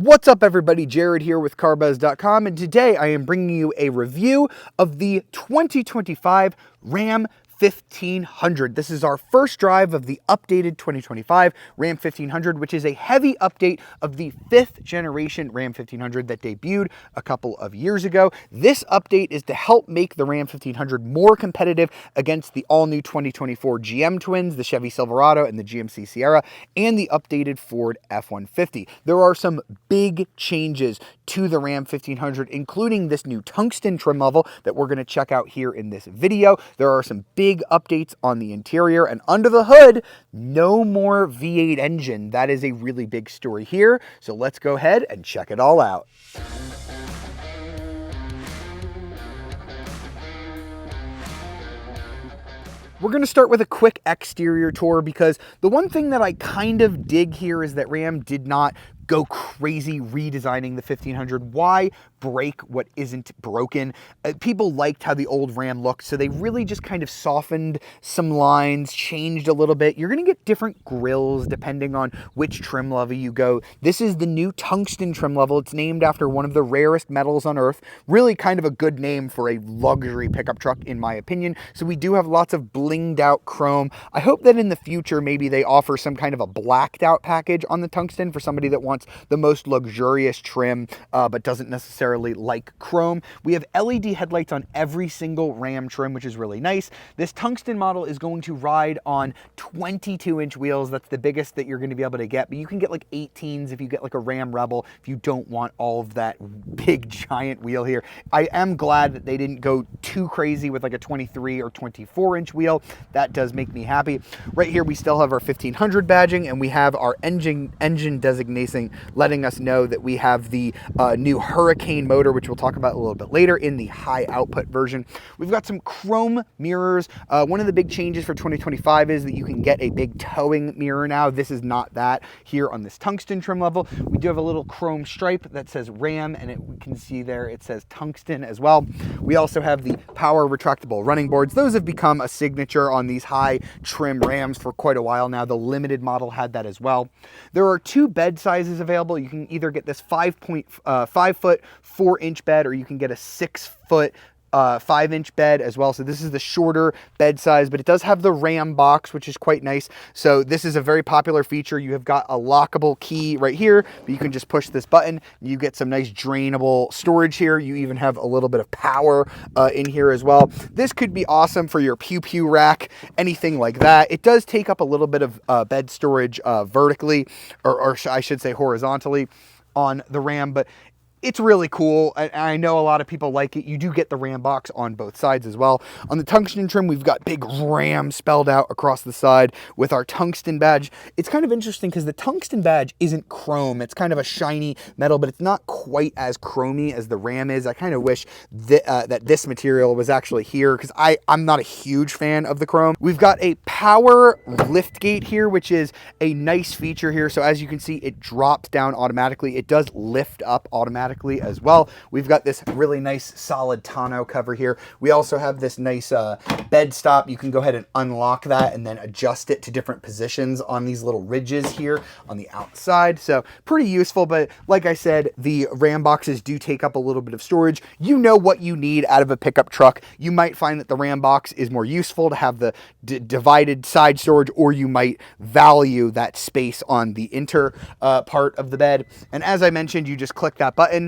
What's up, everybody? Jared here with carbuzz.com, and today I am bringing you a review of the 2025 Ram 1500. This is our first drive of the updated 2025 Ram 1500, which is a heavy update of the 5th generation Ram 1500 that debuted a couple of years ago. This update is to help make the Ram 1500 more competitive against the all-new 2024 GM twins, the Chevy Silverado and the GMC Sierra, and the updated Ford F-150. There are some big changes to the Ram 1500, including this new tungsten trim level that we're going to check out here in this video. There are some big updates on the interior, and under the hood, no more V8 engine. That is a really big story here. So let's go ahead and check it all out. We're going to start with a quick exterior tour, because the one thing that I kind of dig here is that Ram did not go crazy redesigning the 1500. Why break what isn't broken? People liked how the old Ram looked, so they really just kind of softened some lines, changed a little bit. You're going to get different grills depending on which trim level you go. This is the new tungsten trim level. It's named after one of the rarest metals on Earth. Really kind of a good name for a luxury pickup truck, in my opinion. So we do have lots of blinged out chrome. I hope that in the future maybe they offer some kind of a blacked out package on the tungsten for somebody that wants the most luxurious trim but doesn't necessarily like chrome. We have LED headlights on every single Ram trim, which is really nice. This tungsten model is going to ride on 22-inch wheels. That's the biggest that you're going to be able to get, but you can get like 18s if you get like a Ram Rebel, if you don't want all of that big giant wheel here. I am glad that they didn't go too crazy with like a 23 or 24-inch wheel. That does make me happy. Right here we still have our 1500 badging, and we have our engine designation letting us know that we have the new Hurricane motor, which we'll talk about a little bit later in the high output version. We've got some chrome mirrors. One of the big changes for 2025 is that you can get a big towing mirror now. This is not that here on this tungsten trim level. We do have a little chrome stripe that says Ram, and we can see there it says tungsten as well. We also have the power retractable running boards. Those have become a signature on these high trim Rams for quite a while now. The limited model had that as well. There are two bed sizes available. You can either get this 5 foot 4-inch bed, or you can get a 6 foot 5-inch bed as well. So this is the shorter bed size, but it does have the Ram box, which is quite nice. So this is a very popular feature. You have got a lockable key right here, but you can just push this button. You get some nice drainable storage here. You even have a little bit of power in here as well. This could be awesome for your pew rack, anything like that. It does take up a little bit of bed storage vertically, or I should say horizontally on the Ram, but it's really cool. I know a lot of people like it. You do get the Ram box on both sides as well. On the tungsten trim, we've got big Ram spelled out across the side with our tungsten badge. It's kind of interesting because the tungsten badge isn't chrome. It's kind of a shiny metal, but it's not quite as chromy as the Ram is. I kind of wish that this material was actually here, because I'm not a huge fan of the chrome. We've got a power lift gate here, which is a nice feature here. So as you can see, it drops down automatically. It does lift up automatically as well. We've got this really nice solid tonneau cover here. We also have this nice bed stop. You can go ahead and unlock that and then adjust it to different positions on these little ridges here on the outside. So pretty useful, but like I said, the Ram boxes do take up a little bit of storage. You know what you need out of a pickup truck. You might find that the Ram box is more useful to have the divided side storage, or you might value that space on the inner part of the bed. And as I mentioned, you just click that button,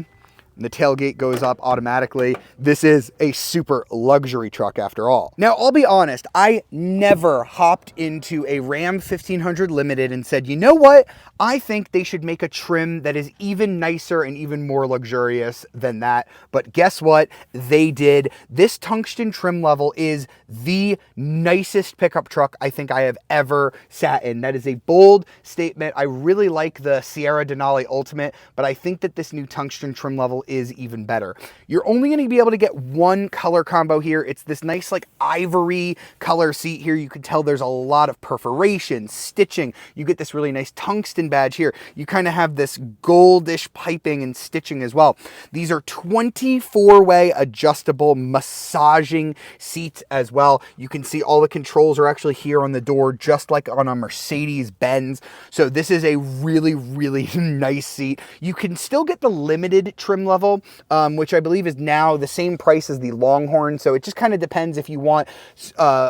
the tailgate goes up automatically. This is a super luxury truck after all. Now, I'll be honest, I never hopped into a Ram 1500 Limited and said, you know what? I think they should make a trim that is even nicer and even more luxurious than that. But guess what? They did. This tungsten trim level is the nicest pickup truck I think I have ever sat in. That is a bold statement. I really like the Sierra Denali Ultimate, but I think that this new tungsten trim level is even better. You're only going to be able to get one color combo here. It's this nice like ivory color seat here. You can tell there's a lot of perforation, stitching. You get this really nice tungsten badge here. You kind of have this goldish piping and stitching as well. These are 24-way adjustable massaging seats as well. You can see all the controls are actually here on the door, just like on a Mercedes-Benz. So this is a really, really nice seat. You can still get the limited trim level, which I believe is now the same price as the Longhorn. So it just kind of depends if you want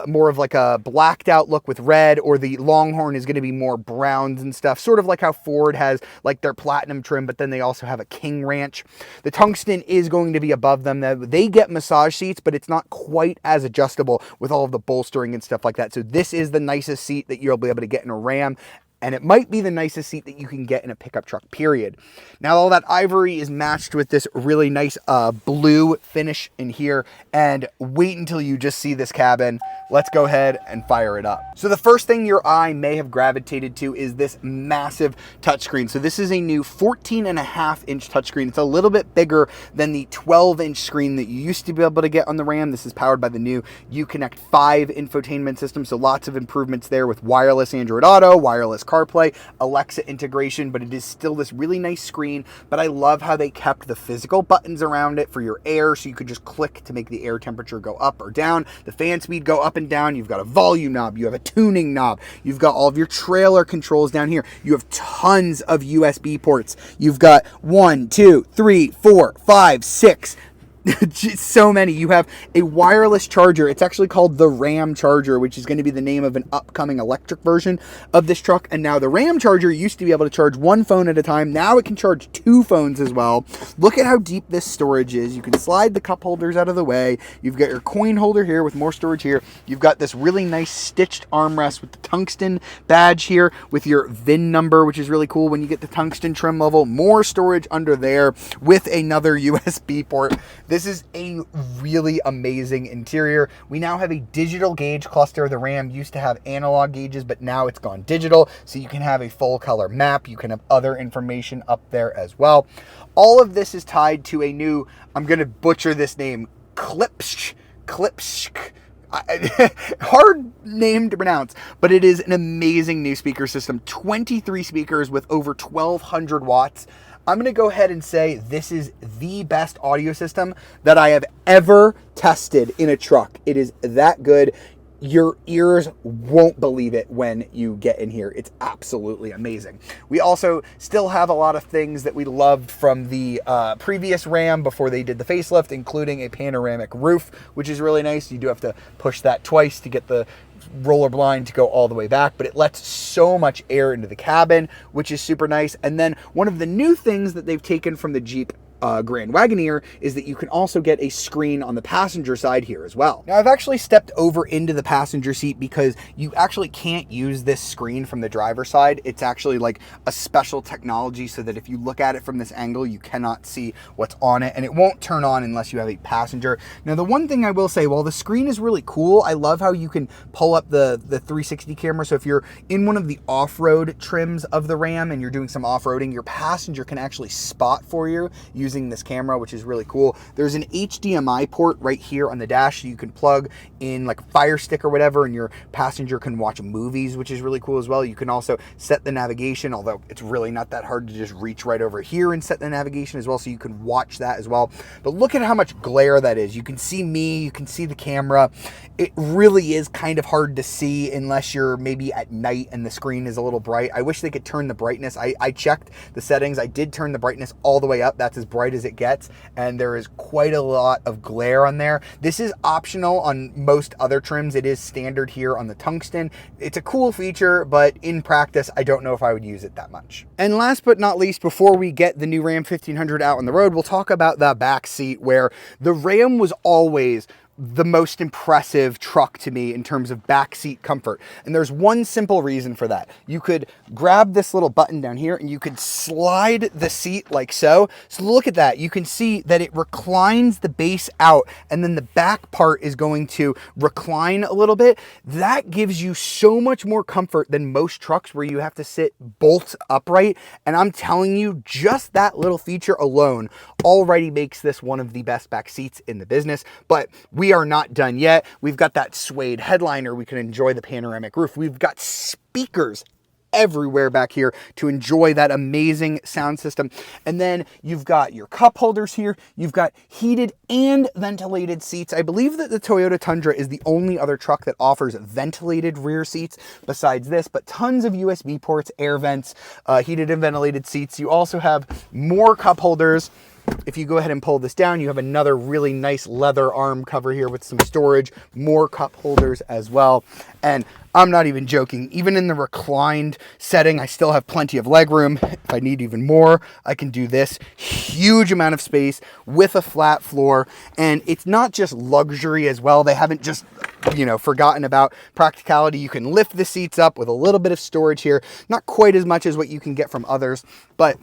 more of like a blacked out look with red, or the Longhorn is going to be more browns and stuff, sort of like how Ford has like their platinum trim, but then they also have a King Ranch. The Tungsten is going to be above them. They get massage seats, but it's not quite as adjustable with all of the bolstering and stuff like that. So this is the nicest seat that you'll be able to get in a Ram. And it might be the nicest seat that you can get in a pickup truck, period. Now, all that ivory is matched with this really nice blue finish in here. And wait until you just see this cabin. Let's go ahead and fire it up. So the first thing your eye may have gravitated to is this massive touchscreen. So this is a new 14.5-inch touchscreen. It's a little bit bigger than the 12-inch screen that you used to be able to get on the Ram. This is powered by the new Uconnect 5 infotainment system. So lots of improvements there with wireless Android Auto, wireless CarPlay, Alexa integration, but it is still this really nice screen. But I love how they kept the physical buttons around it for your air, so you could just click to make the air temperature go up or down, the fan speed go up and down. You've got a volume knob, you have a tuning knob, you've got all of your trailer controls down here. You have tons of USB ports. You've got 1, 2, 3, 4, 5, 6. So many. You have a wireless charger. It's actually called the Ram Charger, which is going to be the name of an upcoming electric version of this truck. And now the Ram Charger used to be able to charge one phone at a time. Now it can charge 2 phones as well. Look at how deep this storage is. You can slide the cup holders out of the way. You've got your coin holder here with more storage here. You've got this really nice stitched armrest with the tungsten badge here with your VIN number, which is really cool when you get the tungsten trim level. More storage under there with another USB port. This is a really amazing interior. We now have a digital gauge cluster. The Ram used to have analog gauges, but now it's gone digital, so you can have a full color map. You can have other information up there as well. All of this is tied to a new, I'm going to butcher this name, Klipsch. Hard name to pronounce, but it is an amazing new speaker system. 23 speakers with over 1,200 watts. I'm going to go ahead and say this is the best audio system that I have ever tested in a truck. It is that good. Your ears won't believe it when you get in here. It's absolutely amazing. We also still have a lot of things that we loved from the previous Ram before they did the facelift, including a panoramic roof, which is really nice. You do have to push that twice to get the roller blind to go all the way back, but it lets so much air into the cabin, which is super nice. And then one of the new things that they've taken from the Jeep Grand Wagoneer is that you can also get a screen on the passenger side here as well. Now, I've actually stepped over into the passenger seat because you actually can't use this screen from the driver's side. It's actually like a special technology so that if you look at it from this angle, you cannot see what's on it, and it won't turn on unless you have a passenger. Now, the one thing I will say, while the screen is really cool, I love how you can pull up the 360 camera. So if you're in one of the off-road trims of the Ram and you're doing some off-roading, your passenger can actually spot for you using this camera, which is really cool. There's an HDMI port right here on the dash, so you can plug in like a Fire Stick or whatever, and your passenger can watch movies, which is really cool as well. You can also set the navigation, although it's really not that hard to just reach right over here and set the navigation as well, so you can watch that as well. But look at how much glare that is. You can see me, you can see the camera. It really is kind of hard to see unless you're maybe at night and the screen is a little bright. I wish they could turn the brightness. I checked the settings. I did turn the brightness all the way up. That's as bright as it gets, and there is quite a lot of glare on there. This is optional on most other trims. It is standard here on the Tungsten. It's a cool feature, but in practice, I don't know if I would use it that much. And last but not least, before we get the new Ram 1500 out on the road, we'll talk about the back seat, where the Ram was always the most impressive truck to me in terms of backseat comfort. And there's one simple reason for that. You could grab this little button down here and you could slide the seat like so. So look at that. You can see that it reclines the base out and then the back part is going to recline a little bit. That gives you so much more comfort than most trucks where you have to sit bolt upright. And I'm telling you, just that little feature alone already makes this one of the best back seats in the business. But we are not done yet. We've got that suede headliner. We can enjoy the panoramic roof. We've got speakers everywhere back here to enjoy that amazing sound system. And then you've got your cup holders here. You've got heated and ventilated seats. I believe that the Toyota Tundra is the only other truck that offers ventilated rear seats besides this, but tons of USB ports, air vents, heated and ventilated seats. You also have more cup holders. If you go ahead and pull this down, you have another really nice leather arm cover here with some storage, more cup holders as well. And I'm not even joking. Even in the reclined setting, I still have plenty of leg room. If I need even more, I can do this. Huge amount of space with a flat floor. And it's not just luxury as well. They haven't just, forgotten about practicality. You can lift the seats up with a little bit of storage here. Not quite as much as what you can get from others, but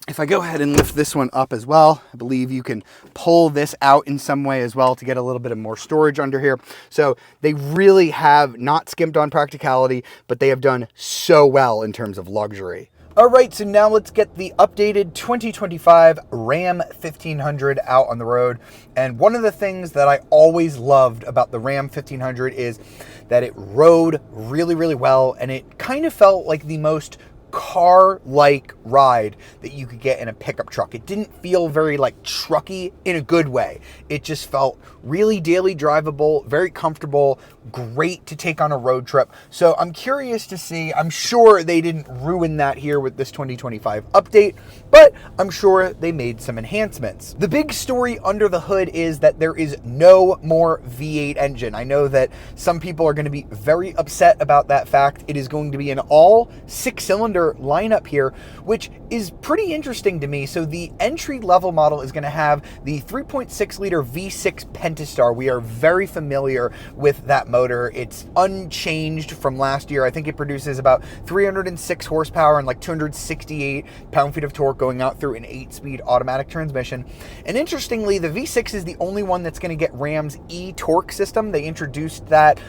if I go ahead and lift this one up as well, I believe you can pull this out in some way as well to get a little bit of more storage under here. So they really have not skimped on practicality, but they have done so well in terms of luxury. All right, so now let's get the updated 2025 Ram 1500 out on the road. And one of the things that I always loved about the Ram 1500 is that it rode really, really well, and it kind of felt like the most car-like ride that you could get in a pickup truck. It didn't feel very trucky in a good way. It just felt really daily drivable, very comfortable, great to take on a road trip. So I'm curious to see, I'm sure they didn't ruin that here with this 2025 update, but I'm sure they made some enhancements. The big story under the hood is that there is no more V8 engine. I know that some people are going to be very upset about that fact. It is going to be an all 6-cylinder lineup here, which is pretty interesting to me. So the entry level model is going to have the 3.6 liter V6 Pentastar. We are very familiar with that motor. It's unchanged from last year. I think it produces about 306 horsepower and 268 pound-feet of torque going out through an 8-speed automatic transmission. And interestingly, the V6 is the only one that's going to get Ram's e-torque system. They introduced that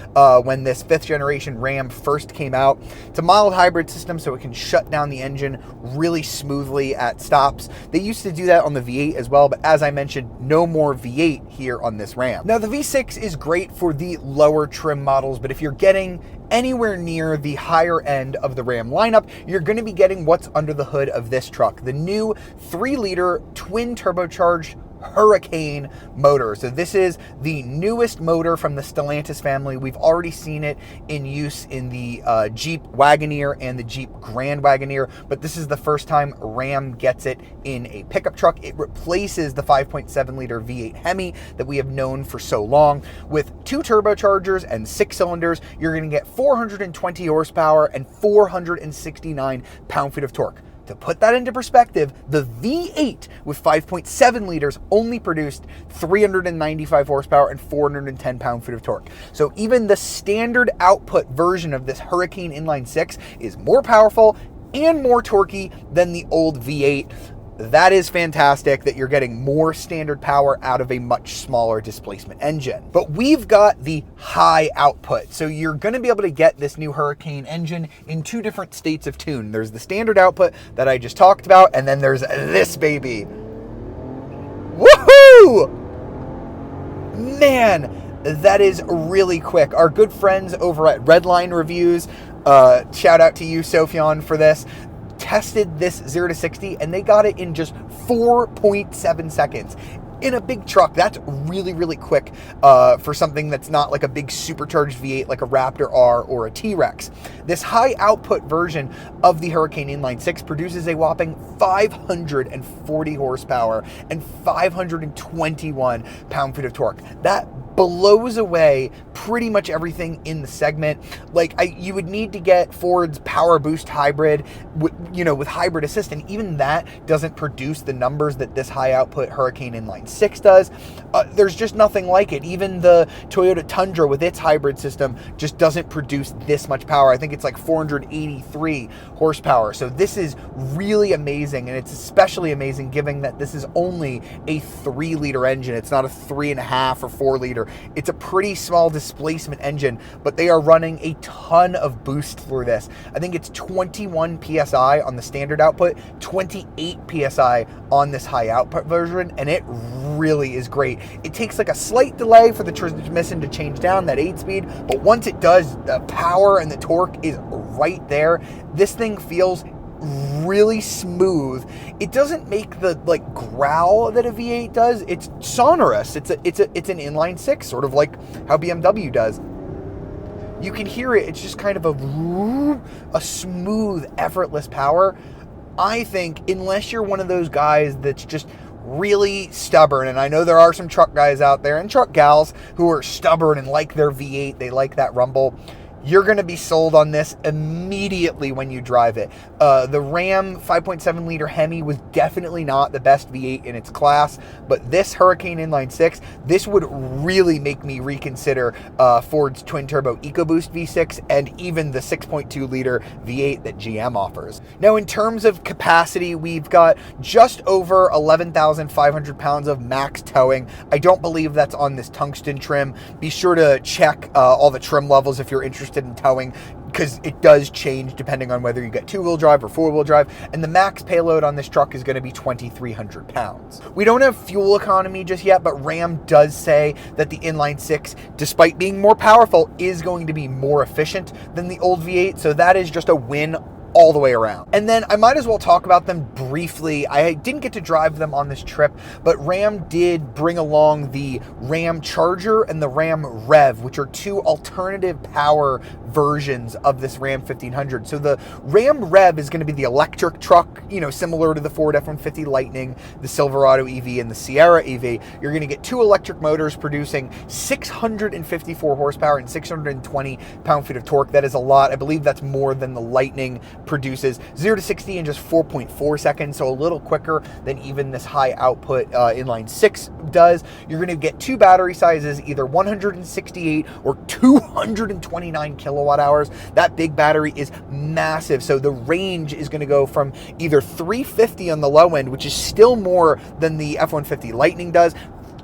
when this 5th generation Ram first came out. It's a mild hybrid system, so it can shut down the engine really smoothly at stops. They used to do that on the V8 as well, but as I mentioned, no more V8 here on this Ram. Now the V6 is great for the lower trim models, but if you're getting anywhere near the higher end of the Ram lineup, you're going to be getting what's under the hood of this truck, the new 3-liter twin turbocharged Hurricane motor. So this is the newest motor from the Stellantis family. We've already seen it in use in the Jeep Wagoneer and the Jeep Grand Wagoneer, but this is the first time Ram gets it in a pickup truck. It replaces the 5.7 liter V8 Hemi that we have known for so long. With 2 turbochargers and 6 cylinders, you're going to get 420 horsepower and 469 pound-feet of torque. To put that into perspective, the V8 with 5.7 liters only produced 395 horsepower and 410 pound-feet of torque. So even the standard output version of this Hurricane Inline 6 is more powerful and more torquey than the old V8. That is fantastic that you're getting more standard power out of a much smaller displacement engine. But we've got the high output. So you're going to be able to get this new Hurricane engine in 2 different states of tune. There's the standard output that I just talked about, and then there's this baby. Woohoo! Man, that is really quick. Our good friends over at Redline Reviews, shout out to you, Sophion, for this, tested this 0 to 60 and they got it in just 4.7 seconds. In a big truck, that's really, really quick for something that's not like a big supercharged V8 like a Raptor R or a T-Rex. This high output version of the Hurricane Inline 6 produces a whopping 540 horsepower and 521 pound-feet of torque. That blows away pretty much everything in the segment. Like, you would need to get Ford's Power Boost hybrid, with hybrid assist, and even that doesn't produce the numbers that this high output Hurricane Inline 6 does. There's just nothing like it. Even the Toyota Tundra with its hybrid system just doesn't produce this much power. I think it's like 483 horsepower. So this is really amazing, and it's especially amazing given that this is only a 3-liter engine. It's not a 3.5 or 4-liter. It's a pretty small displacement engine, but they are running a ton of boost through this. I think it's 21 PSI on the standard output, 28 PSI on this high output version, and it really is great. It takes like a slight delay for the transmission to change down that 8-speed, but once it does, the power and the torque is right there. This thing feels really smooth. It doesn't make the like growl that a V8 does. It's sonorous. It's an inline 6, sort of like how BMW does. You can hear it. It's just kind of a smooth, effortless power. I think unless you're one of those guys that's just really stubborn, and I know there are some truck guys out there and truck gals who are stubborn and like their V8, they like that rumble, you're going to be sold on this immediately when you drive it. The Ram 5.7 liter Hemi was definitely not the best V8 in its class, but this Hurricane Inline 6, this would really make me reconsider Ford's twin turbo EcoBoost V6 and even the 6.2 liter V8 that GM offers. Now, in terms of capacity, we've got just over 11,500 pounds of max towing. I don't believe that's on this tungsten trim. Be sure to check all the trim levels if you're interested in towing, because it does change depending on whether you get 2-wheel drive or 4-wheel drive, and the max payload on this truck is going to be 2,300 pounds. We don't have fuel economy just yet, but Ram does say that the inline 6, despite being more powerful, is going to be more efficient than the old V8, so that is just a win all the way around. And then I might as well talk about them briefly. I didn't get to drive them on this trip, but Ram did bring along the Ram Charger and the Ram Rev, which are two alternative power versions of this Ram 1500. So the Ram Rev is going to be the electric truck, similar to the Ford F-150 Lightning, the Silverado EV, and the Sierra EV. You're going to get two electric motors producing 654 horsepower and 620 pound-feet of torque. That is a lot. I believe that's more than the Lightning produces. 0 to 60 in just 4.4 seconds, so a little quicker than even this high output inline 6 does. You're going to get two battery sizes, either 168 or 229 kilowatt hours. That big battery is massive, so the range is going to go from either 350 on the low end, which is still more than the F-150 Lightning does,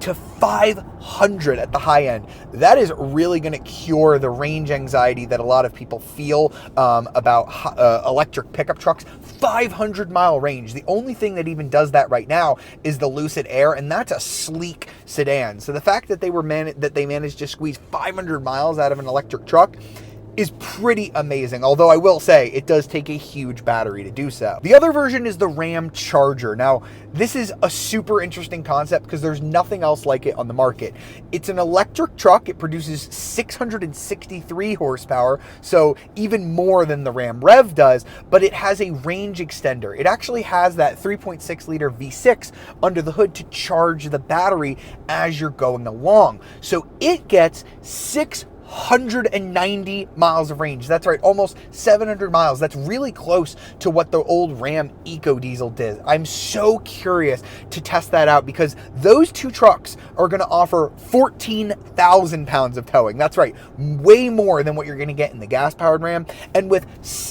to 500 at the high end. That is really going to cure the range anxiety that a lot of people feel about electric pickup trucks. 500-mile range. The only thing that even does that right now is the Lucid Air, and that's a sleek sedan. So the fact that they managed to squeeze 500 miles out of an electric truck is pretty amazing, although I will say it does take a huge battery to do so. The other version is the Ram Charger. Now, this is a super interesting concept because there's nothing else like it on the market. It's an electric truck. It produces 663 horsepower, so even more than the Ram Rev does, but it has a range extender. It actually has that 3.6 liter V6 under the hood to charge the battery as you're going along. So it gets 690 miles of range. That's right, almost 700 miles. That's really close to what the old Ram EcoDiesel did. I'm so curious to test that out because those two trucks are going to offer 14,000 pounds of towing. That's right, way more than what you're going to get in the gas-powered Ram. And with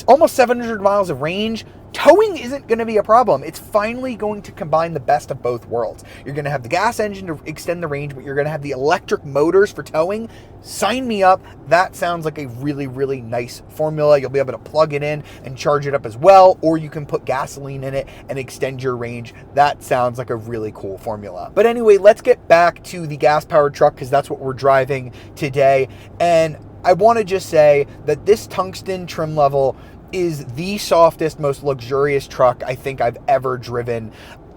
almost 700 miles of range, towing isn't going to be a problem. It's finally going to combine the best of both worlds. You're going to have the gas engine to extend the range, but you're going to have the electric motors for towing. Sign me up. That sounds like a really, really nice formula. You'll be able to plug it in and charge it up as well, or you can put gasoline in it and extend your range. That sounds like a really cool formula. But anyway, let's get back to the gas-powered truck because that's what we're driving today. And I want to just say that this tungsten trim level is the softest, most luxurious truck I think I've ever driven.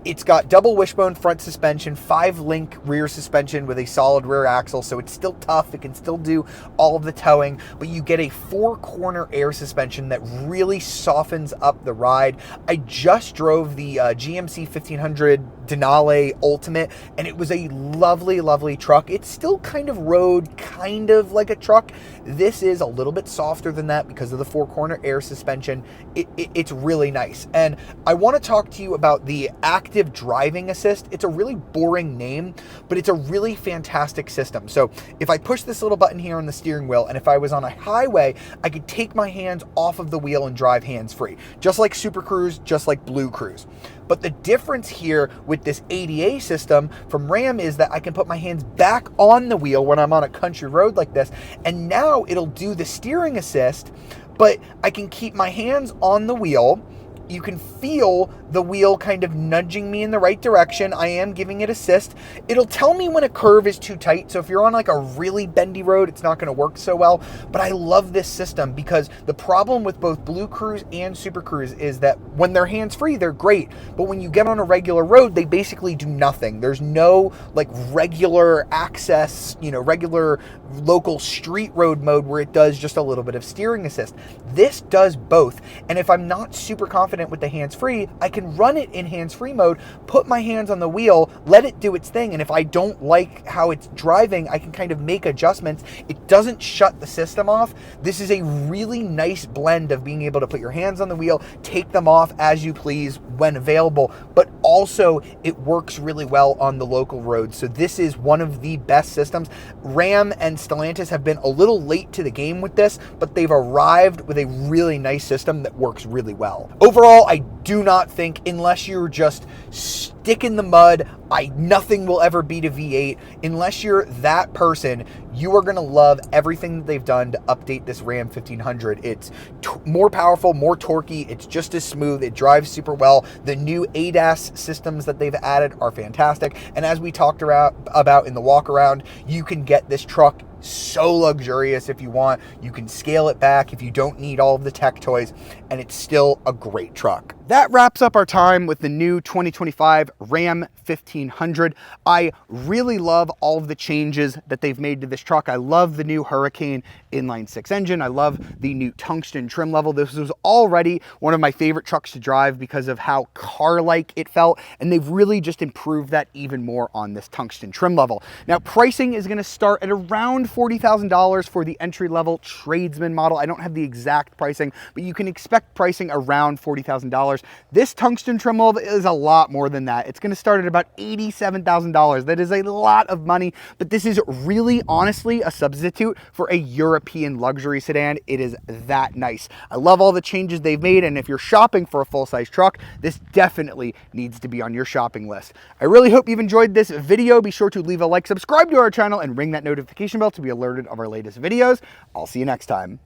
It's got double wishbone front suspension, 5-link rear suspension with a solid rear axle, so it's still tough. It can still do all of the towing, but you get a 4-corner air suspension that really softens up the ride. I just drove the GMC 1500 Denali Ultimate, and it was a lovely, lovely truck. It's still kind of rode kind of like a truck. This is a little bit softer than that because of the 4-corner air suspension. It's really nice. And I want to talk to you about the active driving assist. It's a really boring name, but it's a really fantastic system. So if I push this little button here on the steering wheel, and if I was on a highway, I could take my hands off of the wheel and drive hands-free, just like Super Cruise, just like Blue Cruise. But the difference here with this ADA system from Ram is that I can put my hands back on the wheel when I'm on a country road like this, and now it'll do the steering assist, but I can keep my hands on the wheel. You can feel the wheel kind of nudging me in the right direction. I am giving it assist. It'll tell me when a curve is too tight. So if you're on like a really bendy road, it's not going to work so well. But I love this system because the problem with both Blue Cruise and Super Cruise is that when they're hands-free, they're great. But when you get on a regular road, they basically do nothing. There's no like regular access, regular local street road mode where it does just a little bit of steering assist. This does both. And if I'm not super confident with the hands-free, I can run it in hands-free mode, put my hands on the wheel, let it do its thing, and if I don't like how it's driving, I can kind of make adjustments. It doesn't shut the system off. This is a really nice blend of being able to put your hands on the wheel, take them off as you please when available, but also it works really well on the local roads. So this is one of the best systems. Ram and Stellantis have been a little late to the game with this, but they've arrived with a really nice system that works really well. Overall, I do not think, unless you're just stick in the mud, nothing will ever beat a V8. Unless you're that person, you are going to love everything that they've done to update this Ram 1500. It's more powerful, more torquey. It's just as smooth. It drives super well. The new ADAS systems that they've added are fantastic. And as we talked about in the walk around, you can get this truck so luxurious if you want. You can scale it back if you don't need all of the tech toys, and it's still a great truck. That wraps up our time with the new 2025 Ram 1500. I really love all of the changes that they've made to this truck. I love the new Hurricane inline-6 engine. I love the new tungsten trim level. This was already one of my favorite trucks to drive because of how car-like it felt, and they've really just improved that even more on this tungsten trim level. Now, pricing is going to start at around $40,000 for the entry-level tradesman model. I don't have the exact pricing, but you can expect pricing around $40,000. This tungsten trim level is a lot more than that. It's going to start at about $87,000. That is a lot of money, but this is really honestly a substitute for a European luxury sedan. It is that nice. I love all the changes they've made, and if you're shopping for a full-size truck, this definitely needs to be on your shopping list. I really hope you've enjoyed this video. Be sure to leave a like, subscribe to our channel, and ring that notification bell to be alerted of our latest videos. I'll see you next time.